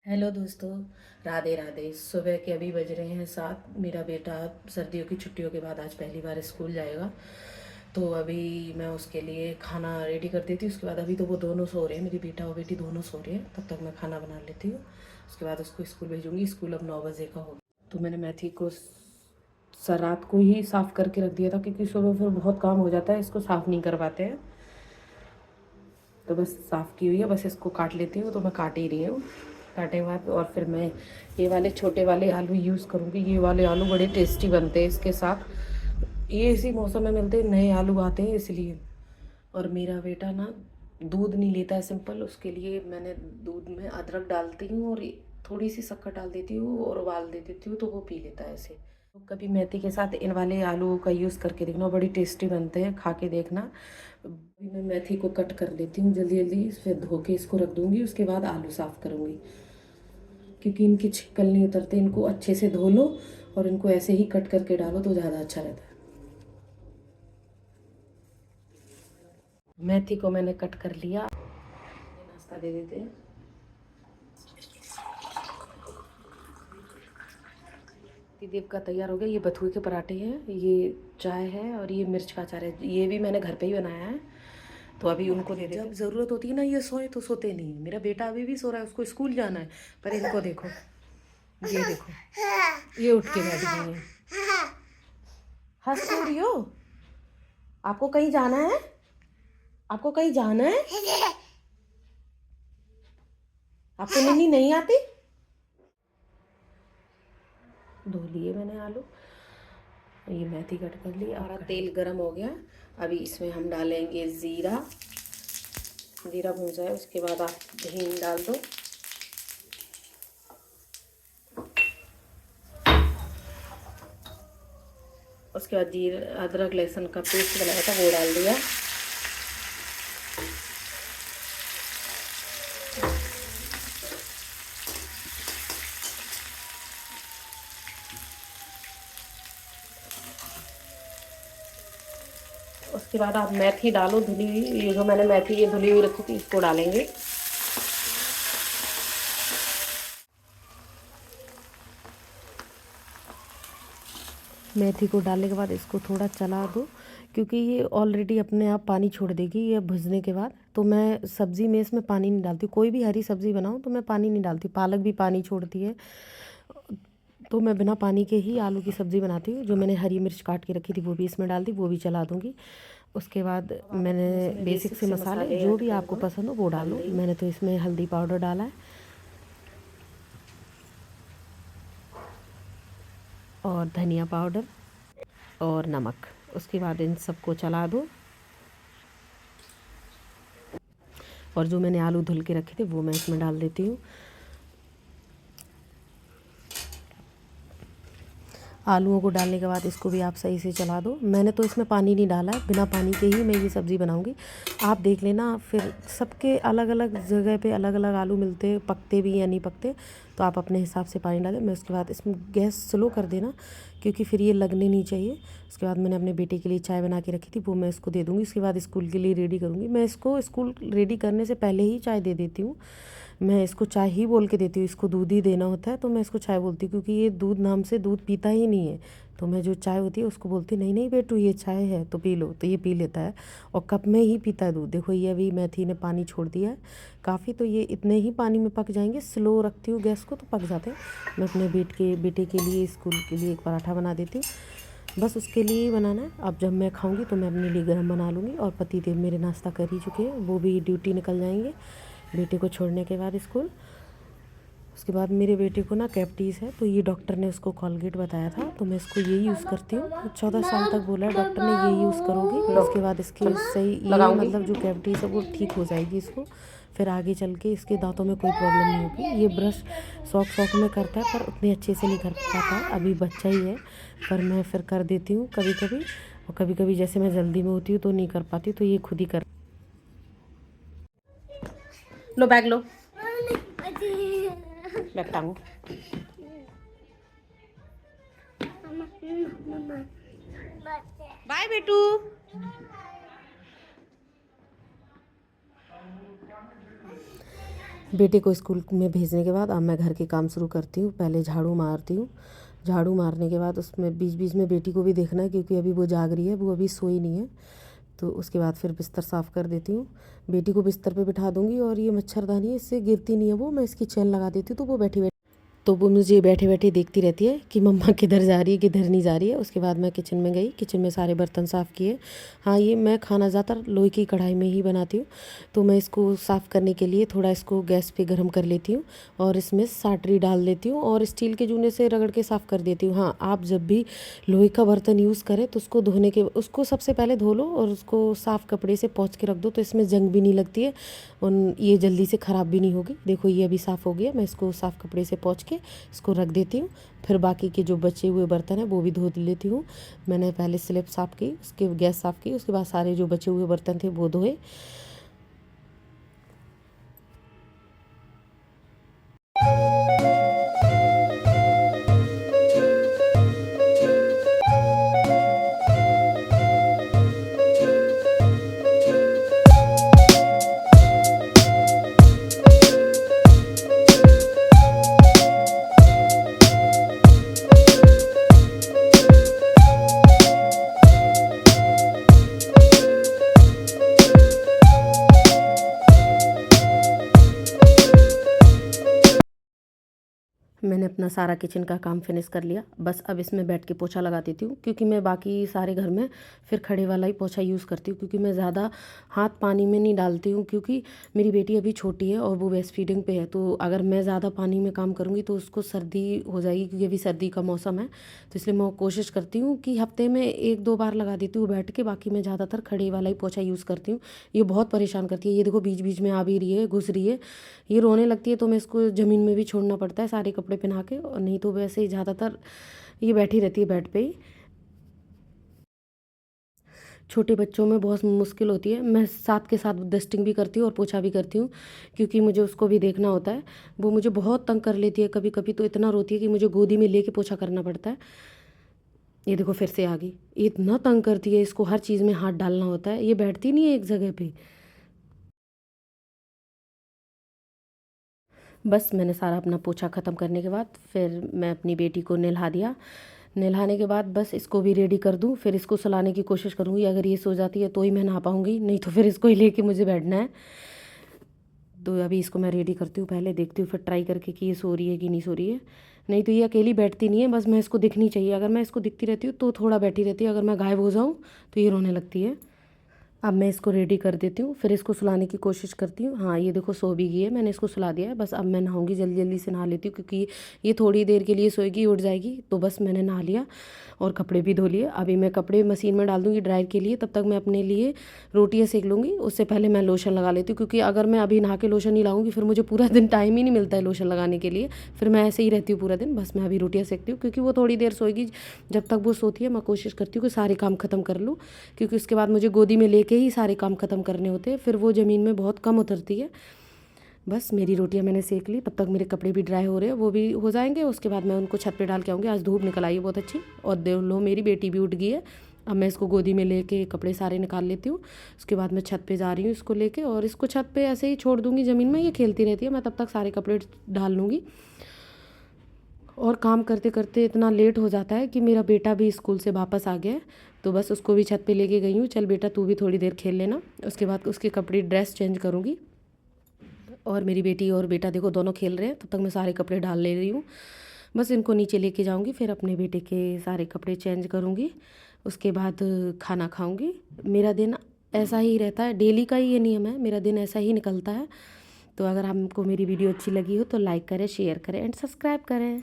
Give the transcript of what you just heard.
Hello दोस्तों, राधे राधे। सुबह के अभी बज रहे हैं 7। मेरा बेटा सर्दियों की छुट्टियों के बाद आज पहली बार स्कूल जाएगा, तो अभी मैं उसके लिए खाना रेडी कर देती हूँ। उसके बाद अभी तो वो दोनों सो रहे हैं, मेरी बेटा और बेटी दोनों सो रहे हैं, तब तक मैं खाना बना लेती हूँ। उसके बाद उसको स्कूल भेजूँगी। स्कूल अब 9 बजे का होगा। तो मैंने मेथी को रात को ही साफ़ करके रख दिया था, क्योंकि सुबह फिर बहुत काम हो जाता है, इसको साफ़ नहीं कर पाते हैं। तो बस साफ़ की हुई है, बस इसको काट लेती हूँ। तो मैं काट ही रही हूँ। काटे के बाद और फिर मैं ये वाले छोटे वाले आलू यूज़ करूँगी। ये वाले आलू बड़े टेस्टी बनते हैं इसके साथ। ये इसी मौसम में मिलते हैं, नए आलू आते हैं इसलिए। और मेरा बेटा ना दूध नहीं लेता है सिंपल, उसके लिए मैंने दूध में अदरक डालती हूँ और थोड़ी सी शक्कर डाल देती हूँ और उबाल दे देती हूँ, तो वो पी लेता है ऐसे। तो कभी मेथी के साथ इन वाले आलू का यूज़ करके देखना, बड़ी टेस्टी बनते हैं, खा के देखना। अभी मैं मेथी को कट कर लेती हूँ जल्दी जल्दी, फिर धो के इसको रख दूँगी। उसके बाद आलू साफ़ करूँगी, क्योंकि इनकी छिक्कल नहीं उतरते। इनको अच्छे से धो लो और इनको ऐसे ही कट करके डालो तो ज़्यादा अच्छा रहता है। मेथी को मैंने कट कर लिया। नाश्ता दे देते हैं। देव का तैयार हो गया। ये बथुए के पराठे हैं, ये चाय है और ये मिर्च का अचार है। ये भी मैंने घर पे ही बनाया है, तो अभी उनको दे देते हैं। जब ज़रूरत होती है ना, ये सोए तो सोते नहीं। मेरा बेटा अभी भी सो रहा है, उसको स्कूल जाना है। पर इनको देखो, ये देखो, ये उठ के बैठ गई है। हंस क्यों रही हो? आपको कहीं जाना है? आपको कहीं जाना है? आपको नींद नहीं आती? धो लिए मैंने आलू, ये मेथी कट कर ली। हमारा तेल गरम हो गया। अभी इसमें हम डालेंगे ज़ीरा। ज़ीरा भून जाए उसके बाद आप हींग डाल दो। उसके बाद जीरा अदरक लहसुन का पेस्ट बनाया था वो डाल दिया। उसके बाद आप मेथी डालो धुली हुई। ये जो मैंने मेथी ये धुली हुई रखी थी, इसको डालेंगे। मेथी को डालने के बाद इसको थोड़ा चला दो, क्योंकि ये ऑलरेडी अपने आप पानी छोड़ देगी ये भुजने के बाद। तो मैं सब्ज़ी में इसमें पानी नहीं डालती। कोई भी हरी सब्ज़ी बनाऊँ तो मैं पानी नहीं डालती। पालक भी पानी छोड़ती है, तो मैं बिना पानी के ही आलू की सब्ज़ी बनाती हूँ। जो मैंने हरी मिर्च काट के रखी थी वो भी इसमें डाल दी, वो भी चला दूँगी। उसके बाद मैंने बेसिक से मसाले जो भी आपको पसंद हो वो डालो। मैंने तो इसमें हल्दी पाउडर डाला है और धनिया पाउडर और नमक। उसके बाद इन सबको चला दो। और जो मैंने आलू धुल के रखे थे वो मैं इसमें डाल देती हूँ। आलूओं को डालने के बाद इसको भी आप सही से चला दो। मैंने तो इसमें पानी नहीं डाला है, बिना पानी के ही मैं ये सब्ज़ी बनाऊंगी। आप देख लेना, फिर सबके अलग अलग जगह पे अलग अलग आलू मिलते हैं, पकते भी या नहीं पकते, तो आप अपने हिसाब से पानी डालें। मैं उसके बाद इसमें गैस स्लो कर देना, क्योंकि फिर ये लगने नहीं चाहिए। उसके बाद मैंने अपने बेटे के लिए चाय बना के रखी थी, वो मैं इसको दे दूँगी। उसके बाद स्कूल के लिए रेडी करूँगी। मैं इसको स्कूल रेडी करने से पहले ही चाय दे देती हूँ। मैं इसको चाय ही बोल के देती हूँ, इसको दूध ही देना होता है, तो मैं इसको चाय बोलती हूँ, क्योंकि ये दूध नाम से दूध पीता ही नहीं है। तो मैं जो चाय होती है उसको बोलती नहीं नहीं बेटू ये चाय है तो पी लो, तो ये पी लेता है और कप में ही पीता है दूध। देखो ये अभी मेथी ने पानी छोड़ दिया है काफ़ी, तो ये इतने ही पानी में पक जाएंगे। स्लो रखती हूँ गैस को तो पक जाते हैं। मैं अपने बेटे के लिए स्कूल के लिए एक पराठा बना देती हूँ, बस उसके लिए ही बनाना है। अब जब मैं खाऊंगी तो मैं अपने लिए गरम बना लूँगी। और पति देव मेरे नाश्ता कर ही चुके हैं, वो भी ड्यूटी निकल जाएंगे बेटे को छोड़ने के बाद स्कूल। उसके बाद मेरे बेटे को ना कैप्टीज़ है, तो ये डॉक्टर ने उसको कॉलगेट बताया था, तो मैं इसको ये यूज़ करती हूँ। 14 साल तक बोला है डॉक्टर ने ये यूज़ करोगी, उसके बाद इसके सही ये मतलब जो कैप्टीज़ है वो ठीक हो जाएगी इसको। फिर आगे चल के इसके दांतों में कोई प्रॉब्लम नहीं होगी। ये ब्रश शौक शौक में करता है, पर उतने अच्छे से नहीं कर पाता, अभी बच्चा ही है। पर मैं फिर कर देती हूँ कभी कभी, और कभी कभी जैसे मैं जल्दी में होती हूँ तो नहीं कर पाती, तो ये खुद ही कर। लो बैग लो, बैग टांगो। बाय बेटू। बेटे को स्कूल में भेजने के बाद अब मैं घर के काम शुरू करती हूँ। पहले झाड़ू मारती हूँ। झाड़ू मारने के बाद उसमें बीच बीच में बेटी को भी देखना है, क्योंकि अभी वो जाग रही है, वो अभी सोई नहीं है। तो उसके बाद फिर बिस्तर साफ़ कर देती हूँ। बेटी को बिस्तर पे बिठा दूँगी, और ये मच्छरदानी है, इससे गिरती नहीं है वो, मैं इसकी चेन लगा देती हूँ, तो वो बैठी बैठी तो वो मुझे बैठे बैठे देखती रहती है कि मम्मा किधर जा रही है, किधर नहीं जा रही है। उसके बाद मैं किचन में गई, किचन में सारे बर्तन साफ़ किए। हाँ, ये मैं खाना ज़्यादातर लोहे की कढ़ाई में ही बनाती हूँ, तो मैं इसको साफ़ करने के लिए थोड़ा इसको गैस पे गर्म कर लेती हूँ, और इसमें साटरी डाल देती हूँ, और स्टील के जूने से रगड़ के साफ़ कर देती हूँ। हाँ, आप जब भी लोहे का बर्तन यूज़ करें तो उसको सबसे पहले धो लो, और उसको साफ़ कपड़े से पोंछ के रख दो, तो इसमें जंग भी नहीं लगती है, और ये जल्दी से ख़राब भी नहीं होगी। देखो, ये अभी साफ़ हो गया। मैं इसको साफ़ कपड़े से पोंछ के इसको रख देती हूँ। फिर बाकी के जो बचे हुए बर्तन हैं वो भी धो लेती हूँ। मैंने पहले स्लैब साफ़ की, उसके गैस साफ़ की, उसके बाद सारे जो बचे हुए बर्तन थे वो धोए। मैंने अपना सारा किचन का काम फिनिश कर लिया। बस अब इसमें बैठ के पोछा लगा देती हूँ, क्योंकि मैं बाकी सारे घर में फिर खड़े वाला ही पोछा यूज़ करती हूँ, क्योंकि मैं ज़्यादा हाथ पानी में नहीं डालती हूँ, क्योंकि मेरी बेटी अभी छोटी है और वो ब्रेस्ट फीडिंग पे है। तो अगर मैं ज़्यादा पानी में काम करूँगी तो उसको सर्दी हो जाएगी, क्योंकि अभी सर्दी का मौसम है। तो इसलिए मैं कोशिश करती हूँ कि हफ्ते में 1-2 बार लगा देती हूँ बैठ के, बाकी मैं ज़्यादातर खड़े वाला ही पोछा यूज़ करती हूँ। ये बहुत परेशान करती है। ये देखो, बीच बीच में आ भी रही है, घुस रही है, ये रोने लगती है, तो मैं इसको ज़मीन में भी छोड़ना पड़ता है सारे कपड़े पहना के, और नहीं तो वैसे ही ज़्यादातर ये बैठी रहती है बेड पे ही। छोटे बच्चों में बहुत मुश्किल होती है। मैं साथ के साथ डस्टिंग भी करती हूँ और पोछा भी करती हूँ, क्योंकि मुझे उसको भी देखना होता है। वो मुझे बहुत तंग कर लेती है, कभी कभी तो इतना रोती है कि मुझे गोदी में लेके पोछा करना पड़ता है। ये देखो, फिर से आ गई। ये इतना तंग करती है, इसको हर चीज़ में हाथ डालना होता है, ये बैठती नहीं है एक जगह पे। बस मैंने सारा अपना पोछा ख़त्म करने के बाद फिर मैं अपनी बेटी को नहला दिया। नहलाने के बाद बस इसको भी रेडी कर दूँ, फिर इसको सुलाने की कोशिश करूँगी। अगर ये सो जाती है तो ही मैं नहा पाऊँगी, नहीं तो फिर इसको ही लेके मुझे बैठना है। तो अभी इसको मैं रेडी करती हूँ, पहले देखती हूँ फिर ट्राई करके कि ये सो रही है कि नहीं सो रही है। नहीं तो ये अकेली बैठती नहीं है, बस मैं इसको दिखनी चाहिए। अगर मैं इसको दिखती रहती हूँ तो थोड़ा बैठी रहती है, अगर मैं गायब हो जाऊँ तो ये रोने लगती है। अब मैं इसको रेडी कर देती हूँ, फिर इसको सुलाने की कोशिश करती हूँ। हाँ, ये देखो सो भी गई है, मैंने इसको सुला दिया है। बस अब मैं नहाऊंगी, जल्दी जल्दी से नहा लेती हूँ, क्योंकि ये थोड़ी देर के लिए सोएगी, उठ जाएगी। तो बस मैंने नहा लिया और कपड़े भी धो लिए। अभी मैं कपड़े मशीन में डाल दूँगी ड्रायर के लिए, तब तक मैं अपने लिए रोटियाँ सेक लूँगी। उससे पहले मैं लोशन लगा लेती हूँ, क्योंकि अगर मैं अभी नहा के लोशन नहीं लगाऊंगी फिर मुझे पूरा दिन टाइम ही नहीं मिलता है लोशन लगाने के लिए, फिर मैं ऐसे ही रहती हूँ पूरा दिन। बस मैं अभी रोटियाँ सेकती हूँ, क्योंकि वो थोड़ी देर सोएगी। जब तक वो सोती है मैं कोशिश करती हूँ कि सारे काम ख़त्म कर लूँ, क्योंकि उसके बाद मुझे गोदी में लेके ही सारे काम ख़त्म करने होते हैं, फिर वो ज़मीन में बहुत कम उतरती है। बस मेरी रोटियां मैंने सेक ली, तब तक मेरे कपड़े भी ड्राई हो रहे हैं, वो भी हो जाएंगे। उसके बाद मैं उनको छत पे डाल के आऊँगी। आज धूप निकल आई है बहुत अच्छी, और देख लो मेरी बेटी भी उठ गई है। अब मैं इसको गोदी में लेके कपड़े सारे निकाल लेती हूँ। उसके बाद मैं छत पे जा रही हूँ इसको लेके, और इसको छत पे ऐसे ही छोड़ दूँगी ज़मीन में, ये खेलती रहती है। मैं तब तक सारे कपड़े डाल लूँगी, और काम करते करते इतना लेट हो जाता है कि मेरा बेटा भी स्कूल से वापस आ गया है। तो बस उसको भी छत पे लेके गई हूँ, चल बेटा तू भी थोड़ी देर खेल लेना। उसके बाद उसके कपड़े ड्रेस चेंज करूँगी, और मेरी बेटी और बेटा देखो दोनों खेल रहे हैं, तब तक मैं सारे कपड़े डाल ले रही हूँ। बस इनको नीचे लेके जाऊँगी, फिर अपने बेटे के सारे कपड़े चेंज करूँगी। उसके बाद खाना खाऊँगी। मेरा दिन ऐसा ही रहता है, डेली का ही ये नियम है, मेरा दिन ऐसा ही निकलता है। तो अगर आपको मेरी वीडियो अच्छी लगी हो तो लाइक करें, शेयर करें एंड सब्सक्राइब करें।